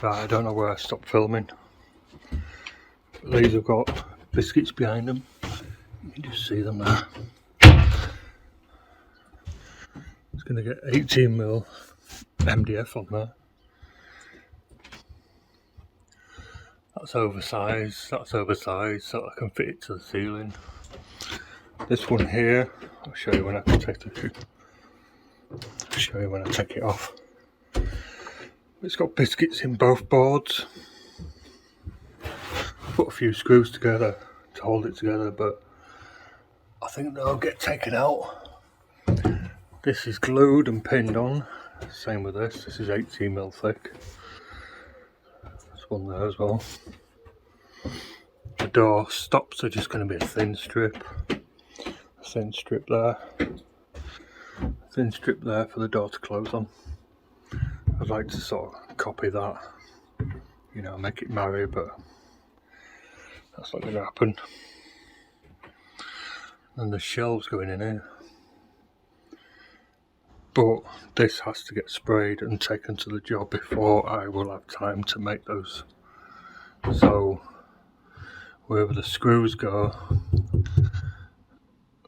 Right, I don't know where I stopped filming. These have got biscuits behind them. You can just see them there. It's going to get 18mm MDF on there. That's oversized, so I can fit it to the ceiling. This one here, I'll show you when I can take it. I'll show you when I take it off. It's got biscuits in both boards. Put a few screws together to hold it together, but I think they'll get taken out. This is glued and pinned on. Same with this. This is 18mm thick. There's one there as well. The door stops are just going to be a thin strip. A thin strip there. A thin strip there for the door to close on. I'd like to sort of copy that. You know, make it marry, but that's not going to happen. And the shelves going in here. But this has to get sprayed and taken to the job before I will have time to make those. So wherever the screws go,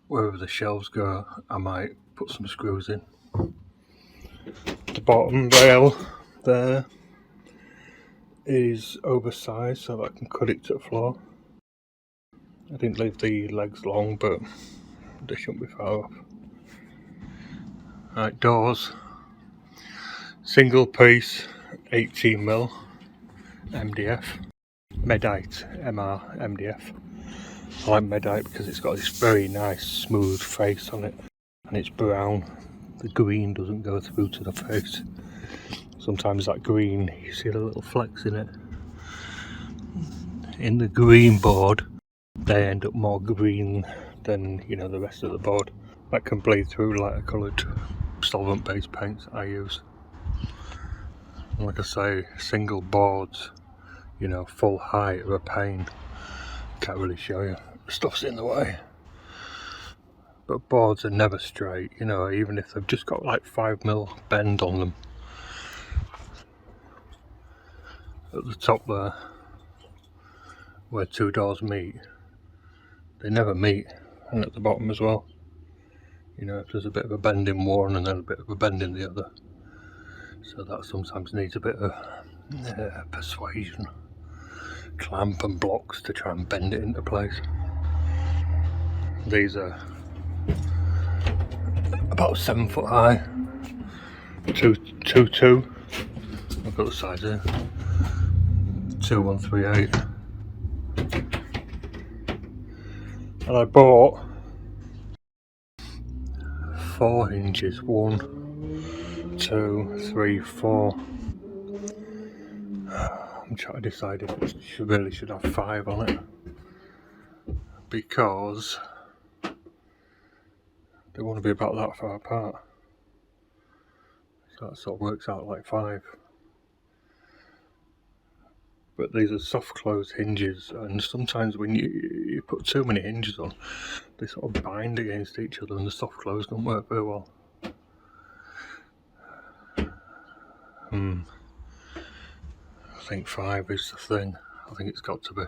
wherever the shelves go, I might put some screws in. The bottom rail there is oversized so that I can cut it to the floor. I didn't leave the legs long, but they shouldn't be far off. Right, doors. Single piece 18mm MDF. Medite MR-MDF. I like Medite because it's got this very nice smooth face on it, and it's brown. The green doesn't go through to the face. Sometimes that green, you see the little flecks in it. In the green board, they end up more green than, you know, the rest of the board. That can bleed through lighter coloured solvent based paints I use. And like I say, single boards, you know, full height are a pain. Can't really show you, stuff's in the way. But boards are never straight, you know, even if they've just got like 5mm bend on them. At the top there, where two doors meet, they never meet, and at the bottom as well. You know, if there's a bit of a bend in one and then a bit of a bend in the other. So that sometimes needs a bit of persuasion. Clamp and blocks to try and bend it into place. These are about 7 foot high. 2'2". I've got the size here. 2138. And I bought 4 hinges. 1, 2, 3, 4. I'm trying to decide if it really should have 5 on it, because they want to be about that far apart. So that sort of works out like 5. But these are soft close hinges, and sometimes when you put too many hinges on, they sort of bind against each other and the soft close don't work very well. I think 5 is the thing. I think it's got to be.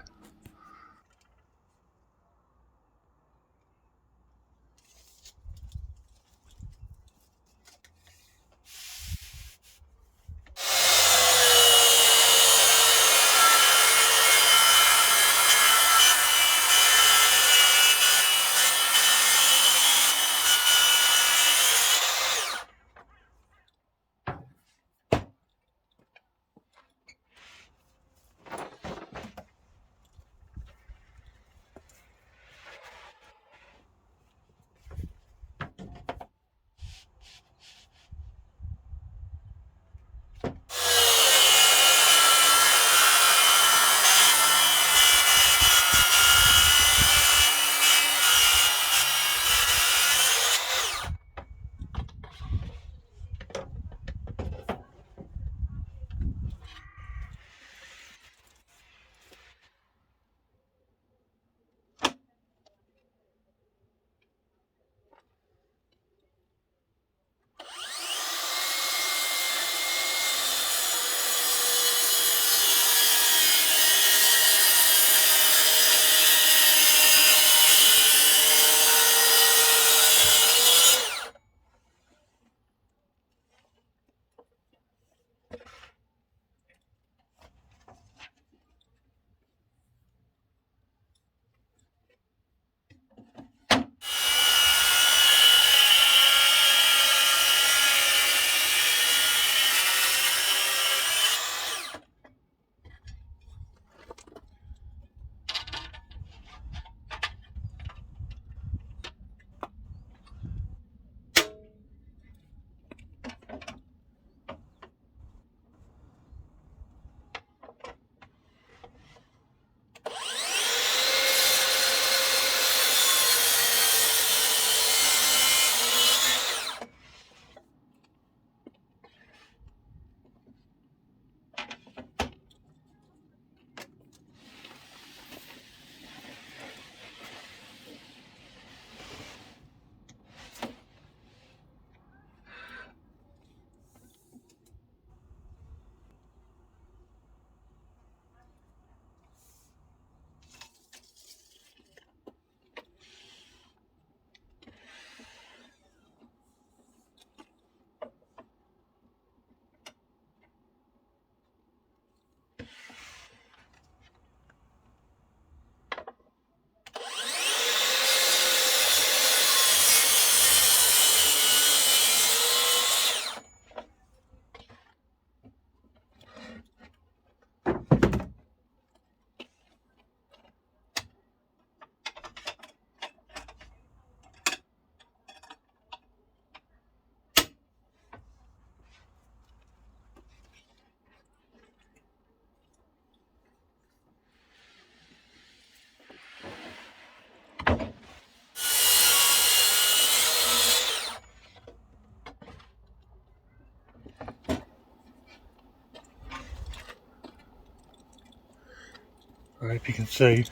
Right, if you can see,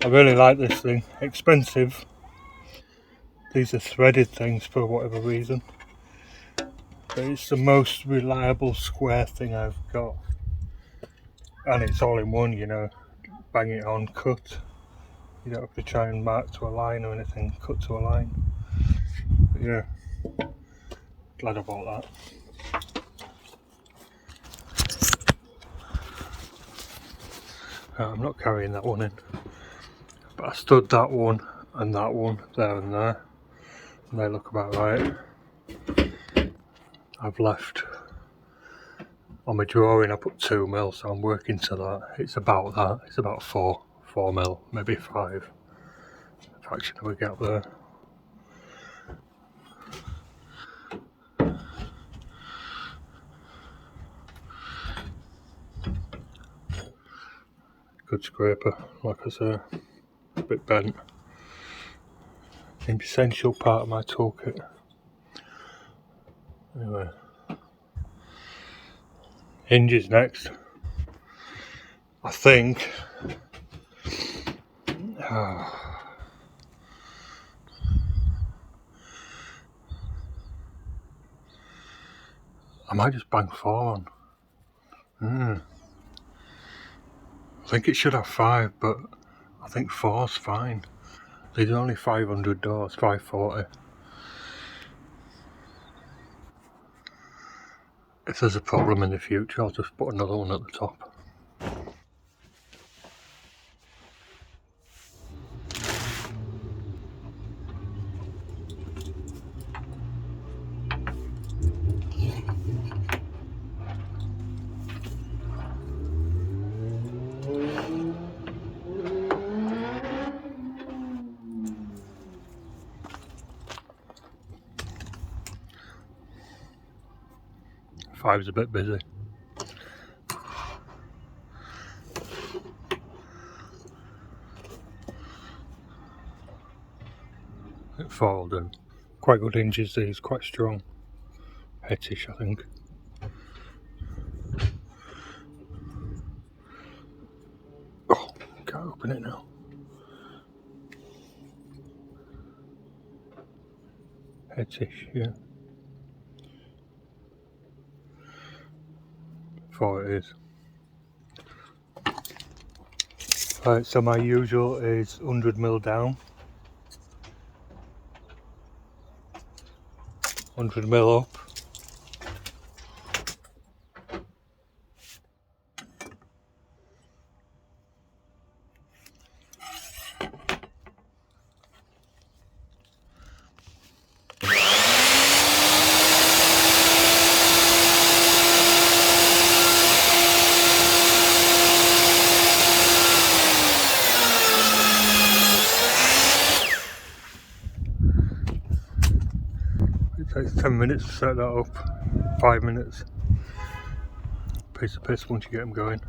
I really like this thing. Expensive. These are threaded things for whatever reason. But it's the most reliable square thing I've got. And it's all in one, you know. Bang it on, cut. You don't have to try and mark to a line or anything, cut to a line. But yeah, glad I bought that. I'm not carrying that one in. But I stood that one there and there. And they look about right. I've left on my drawing, I put 2 mil, so I'm working to that. It's about that. It's about 4 mil, maybe 5. Fraction of a gap there. Good scraper, like I say, a bit bent. An essential part of my toolkit. Anyway, hinges next. I think. I might just bang 4 on. I think it should have 5, but I think 4's fine. These are only 500 doors, 540. If there's a problem in the future, I'll just put another one at the top. Five's a bit busy. I think 4 will do. Quite good hinges these, quite strong. Hettich, I think. Oh, can't open it now. Hettich, yeah. 4 it is. Right, so my usual is 100 mil down. 100 mil up. It takes 10 minutes to set that up, 5 minutes. Piece of piss once you get them going.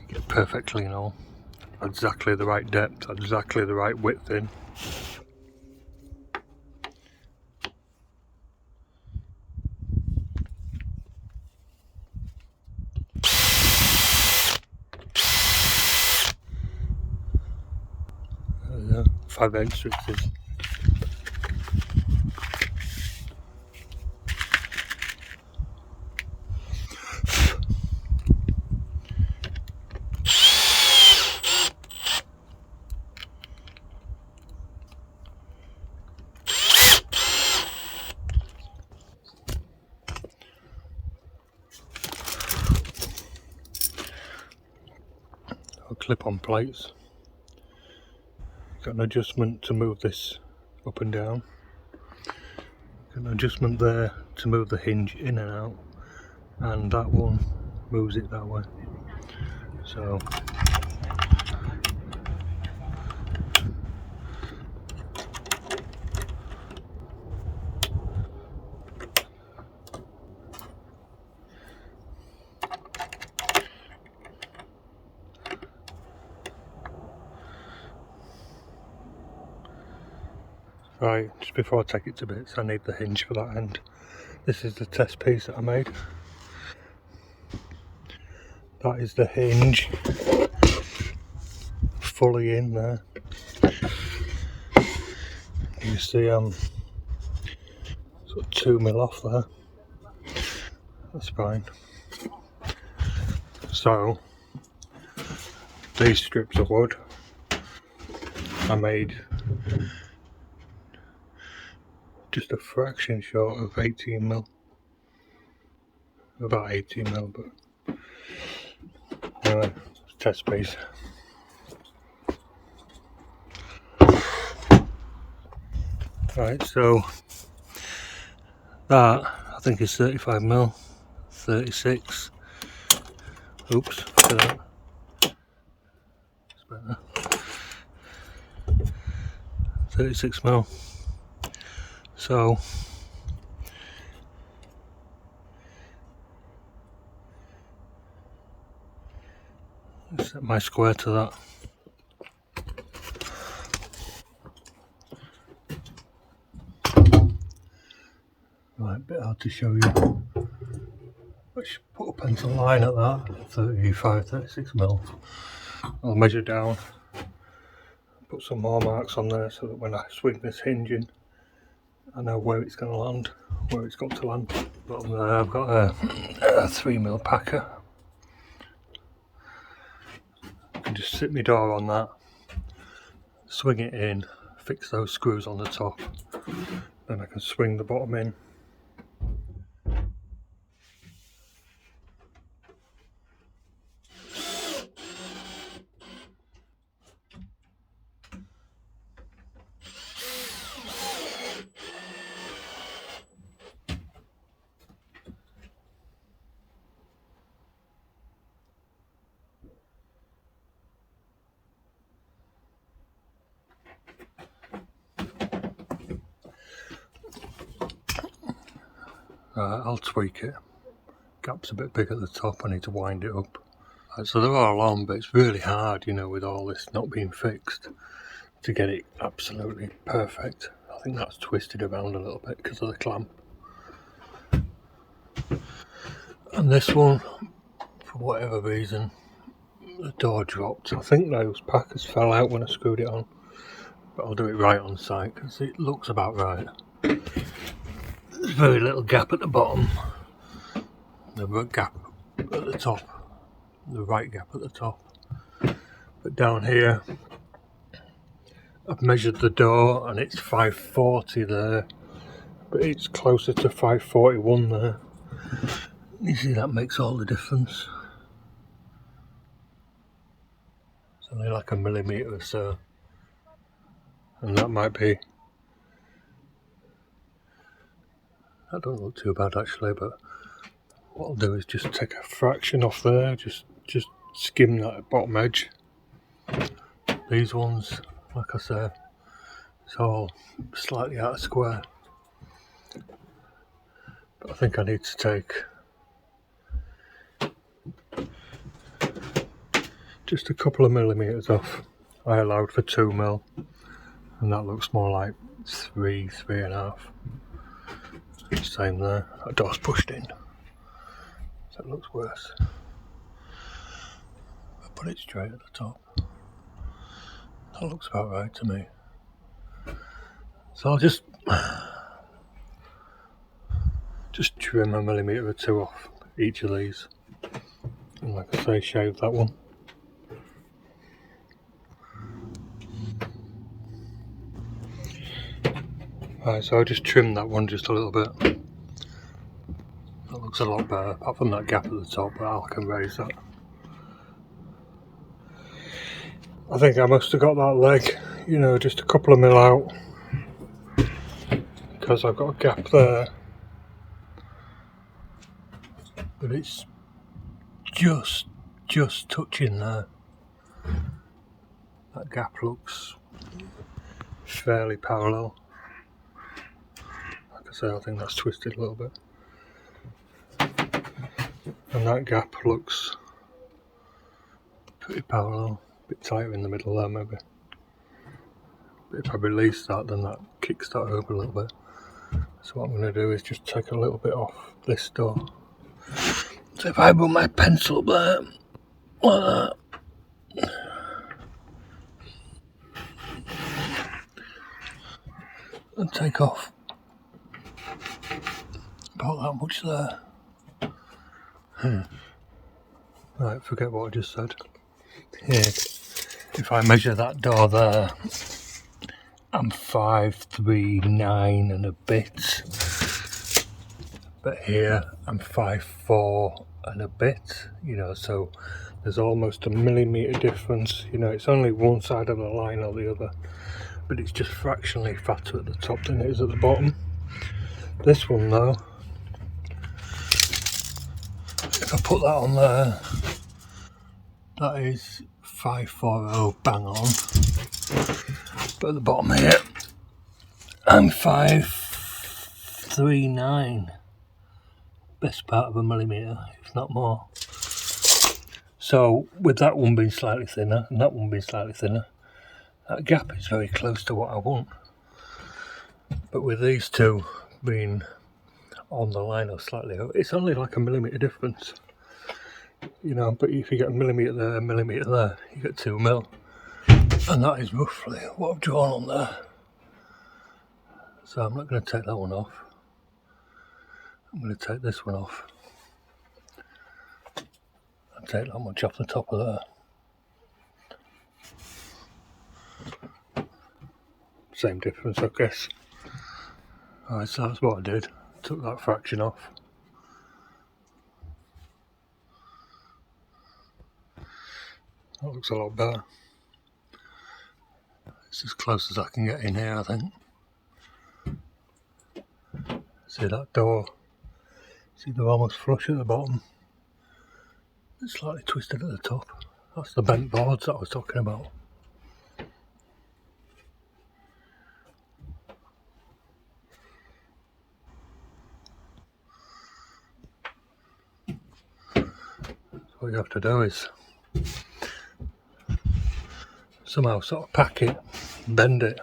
You get perfect clean all. Exactly the right depth, exactly the right width in. There we go, 5/8 stitches. Clip-on plates. Got an adjustment to move this up and down. Got an adjustment there to move the hinge in and out, and that one moves it that way. So right, just before I take it to bits, I need the hinge for that end. This is the test piece that I made. That is the hinge fully in there. You see sort of 2mm off there. That's fine. So these strips of wood I made just a fraction short of 18mm. About 18mm, but anyway, test piece. Right, so that I think is 35mm, 36. Oops, look at that. It's better. 36mm. So set my square to that. Right, a bit hard to show you. I should put a pencil line at that, 36mm. I'll measure down, put some more marks on there so that when I swing this hinge in, I know where it's going to land, where it's got to land. Bottom there I've got a 3mm packer. I can just sit my door on that, swing it in, fix those screws on the top, then I can swing the bottom in. I'll tweak it. Gap's a bit big at the top, I need to wind it up. So they're all on, but it's really hard, you know, with all this not being fixed, to get it absolutely perfect. I think that's twisted around a little bit because of the clamp. And this one, for whatever reason, the door dropped. I think those packers fell out when I screwed it on, but I'll do it right on site because it looks about right. There's very little gap at the bottom, the gap at the top, the right gap at the top. But down here, I've measured the door and it's 540 there, but it's closer to 541 there. You see, that makes all the difference. It's only like a millimetre or so, and that might be. That don't look too bad actually, but what I'll do is just take a fraction off there, just skim that bottom edge. These ones, like I said, it's all slightly out of square. But I think I need to take just a couple of millimetres off. I allowed for 2mm, and that looks more like 3.5. Same there, that door's pushed in, so it looks worse. I put it straight at the top. That looks about right to me. So I'll just trim a millimetre or two off each of these. And like I say, shave that one. Right, so I'll just trim that one just a little bit. That looks a lot better, apart from that gap at the top, but I can raise that. I think I must have got that leg, you know, just a couple of mil out, because I've got a gap there, but it's just touching there. That gap looks fairly parallel. Like I say, I think that's twisted a little bit, and that gap looks pretty parallel. A bit tighter in the middle there maybe. But if I release that, then that kicks that over a little bit. So what I'm going to do is just take a little bit off this door. So if I run my pencil up there, like that. And take off about that much there. Right, forget what I just said. Here, if I measure that door there, I'm 5'3" and a bit. But here I'm 5'4" and a bit, you know, so there's almost a millimetre difference. You know, it's only one side of the line or the other, but it's just fractionally fatter at the top than it is at the bottom. This one though, if I put that on there, that is 540 bang on. But at the bottom here, I'm 5'39", best part of a millimetre, if not more. So with that one being slightly thinner and that one being slightly thinner, that gap is very close to what I want. But with these two being on the line or slightly over, it's only like a millimetre difference. You know, but if you get a millimetre there, a millimetre there, you get 2 mil. And that is roughly what I've drawn on there. So I'm not going to take that one off. I'm going to take this one off. And take that much off the top of there. Same difference, I guess. Alright, so that's what I did. Took that fraction off. That looks a lot better. It's as close as I can get in here, I think. See that door? See, they're almost flush at the bottom. It's slightly twisted at the top. That's the bent boards that I was talking about. So what you have to do is somehow sort of pack it, bend it,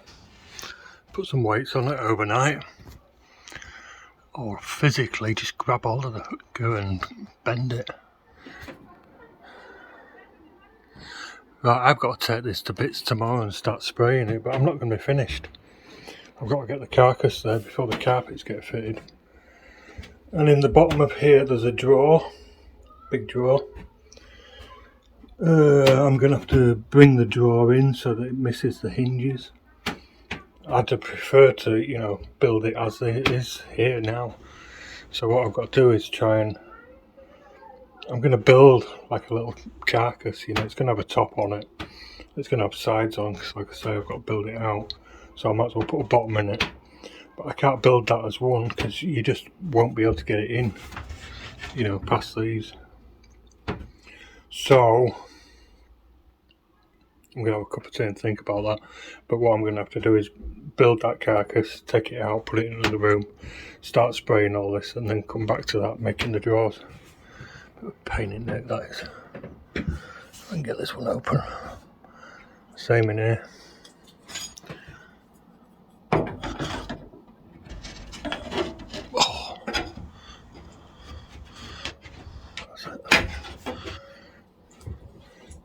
put some weights on it overnight, or physically just grab hold of the hooker and bend it. Right, I've got to take this to bits tomorrow and start spraying it, but I'm not going to be finished. I've got to get the carcass there before the carpets get fitted. And in the bottom of here there's a drawer, big drawer. I'm going to have to bring the drawer in so that it misses the hinges. I'd prefer to, you know, build it as it is here now. So what I've got to do is try and, I'm going to build like a little carcass, you know, it's going to have a top on it. It's going to have sides on, because like I say, I've got to build it out. So I might as well put a bottom in it. But I can't build that as one, because you just won't be able to get it in, you know, past these. So I'm going to have a cup of tea and think about that. But what I'm going to have to do is build that carcass, take it out, put it in the room, start spraying all this, and then come back to that, making the drawers. Pain in the neck, that is. I can get this one open. Same in here. Oh. That's it.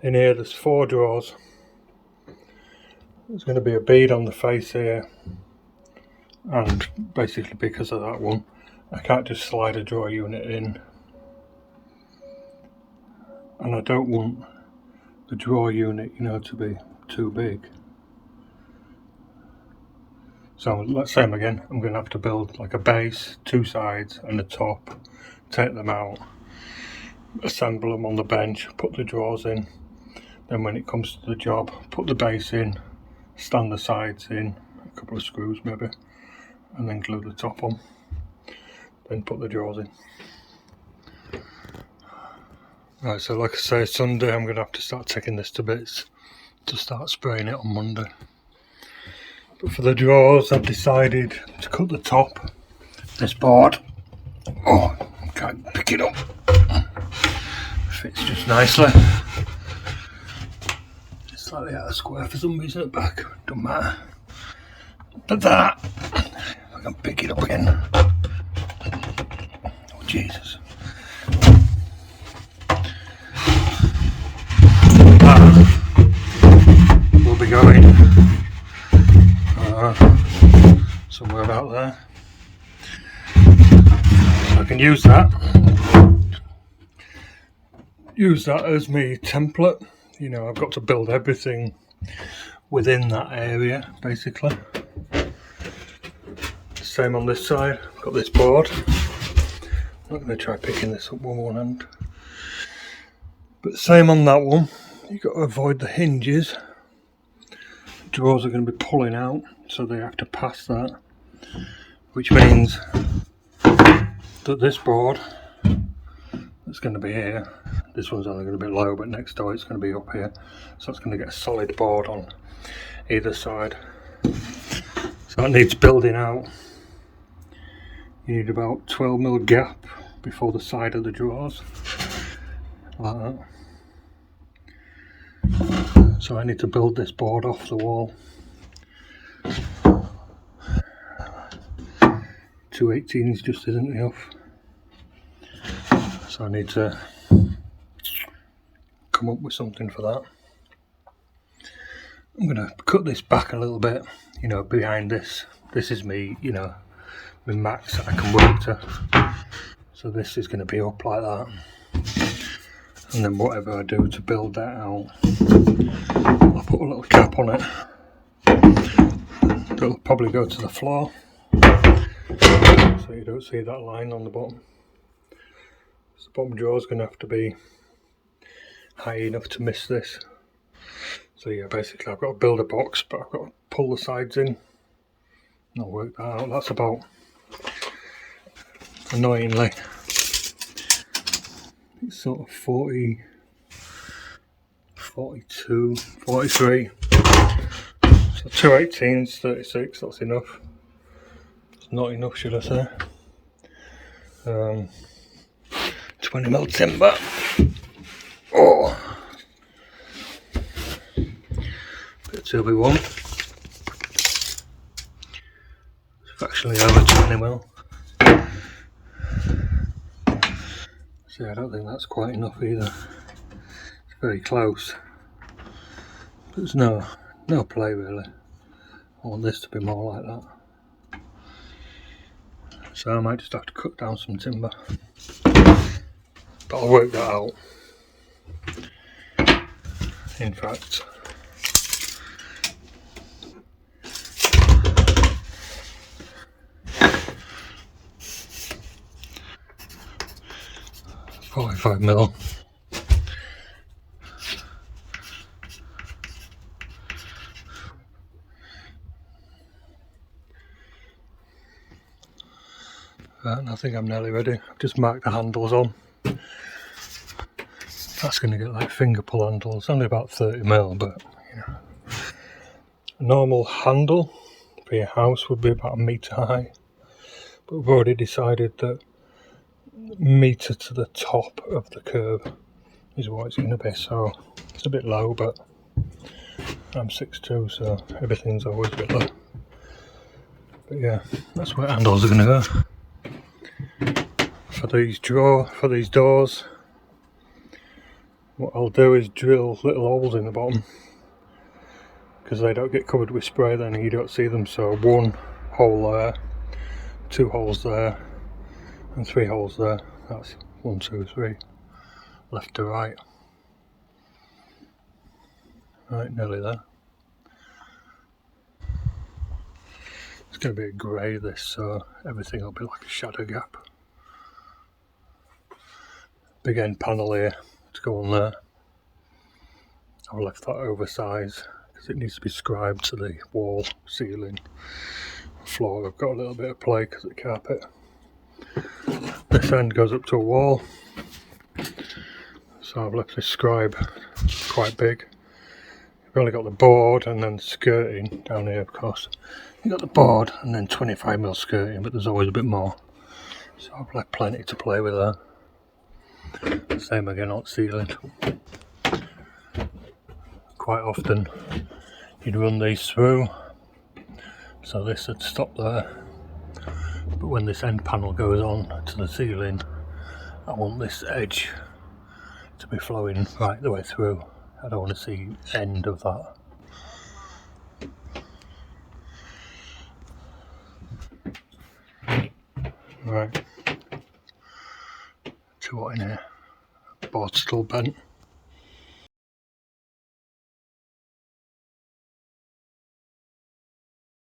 In here there's 4 drawers. There's going to be a bead on the face here, and basically because of that one I can't just slide a drawer unit in, and I don't want the drawer unit, you know, to be too big. So let's say again, I'm going to have to build like a base, 2 sides and a top, take them out, assemble them on the bench, put the drawers in, then when it comes to the job, put the base in, stand the sides in, a couple of screws maybe, and then glue the top on, then put the drawers in. Right, so like I say, Sunday I'm going to have to start taking this to bits to start spraying it on Monday. But for the drawers I've decided to cut the top, this board. Oh, can't pick it up. Fits just nicely. It's slightly out of square for some reason at the back, don't matter. But that, I can pick it up again. Oh Jesus. going somewhere about there. So I can use that as my template. You know, I've got to build everything within that area basically. Same on this side, I've got this board. I'm not going to try picking this up with one hand. But same on that one, you've got to avoid the hinges. The drawers are going to be pulling out, so they have to pass that. Which means that this board that's going to be here, this one's only going to be low, but next door it's going to be up here. So it's going to get a solid board on either side. So it needs building out. You need about 12mm gap before the side of the drawers, like that. So I need to build this board off the wall. 2/18 just isn't enough. So I need to come up with something for that. I'm going to cut this back a little bit, you know, behind this. This is me, you know, my max that I can work to. So this is going to be up like that. And then whatever I do to build that out, I'll put a little cap on it. It'll probably go to the floor, so you don't see that line on the bottom. So the bottom drawer is going to have to be high enough to miss this. So yeah, basically I've got to build a box, but I've got to pull the sides in. I'll work that out. That's about, annoyingly, it's sort of 40, 42, 43. So 2/18, 36, that's enough. It's not enough, should I say. 20mm timber. Oh! Bit of 2B1. It's actually over 20mm. See, I don't think that's quite enough either. It's very close. But there's no play really. I want this to be more like that. So I might just have to cut down some timber. But I'll work that out. In fact, $45mm. Right, I think I'm nearly ready. I've just marked the handles on. That's going to get like finger pull handles. Only about 30mm, but you know, a normal handle for your house would be about 1 metre high. But we've already decided that 1 metre to the top of the curve is what it's going to be. So it's a bit low, but I'm 6'2", so everything's always a bit low. But yeah, that's where handles are going to go. For these doors, what I'll do is drill little holes in the bottom, because they don't get covered with spray then and you don't see them. So 1 hole there, 2 holes there, and 3 holes there. That's 1, 2, 3, left to right. Right, nearly there. It's going to be a grey this, so everything will be like a shadow gap. Big end panel here to go on there. I've left that oversized because it needs to be scribed to the wall, ceiling, floor. I've got a little bit of play because of the carpet. This end goes up to a wall, so I've left this scribe quite big. You've only got the board and then skirting down here, of course. You've got the board and then 25mm skirting, but there's always a bit more. So I've left plenty to play with there. Same again on ceiling. Quite often you'd run these through, so this would stop there. But when this end panel goes on to the ceiling, I want this edge to be flowing right the way through. I don't want to see end of that. Right. Too hot in here. Board's still bent.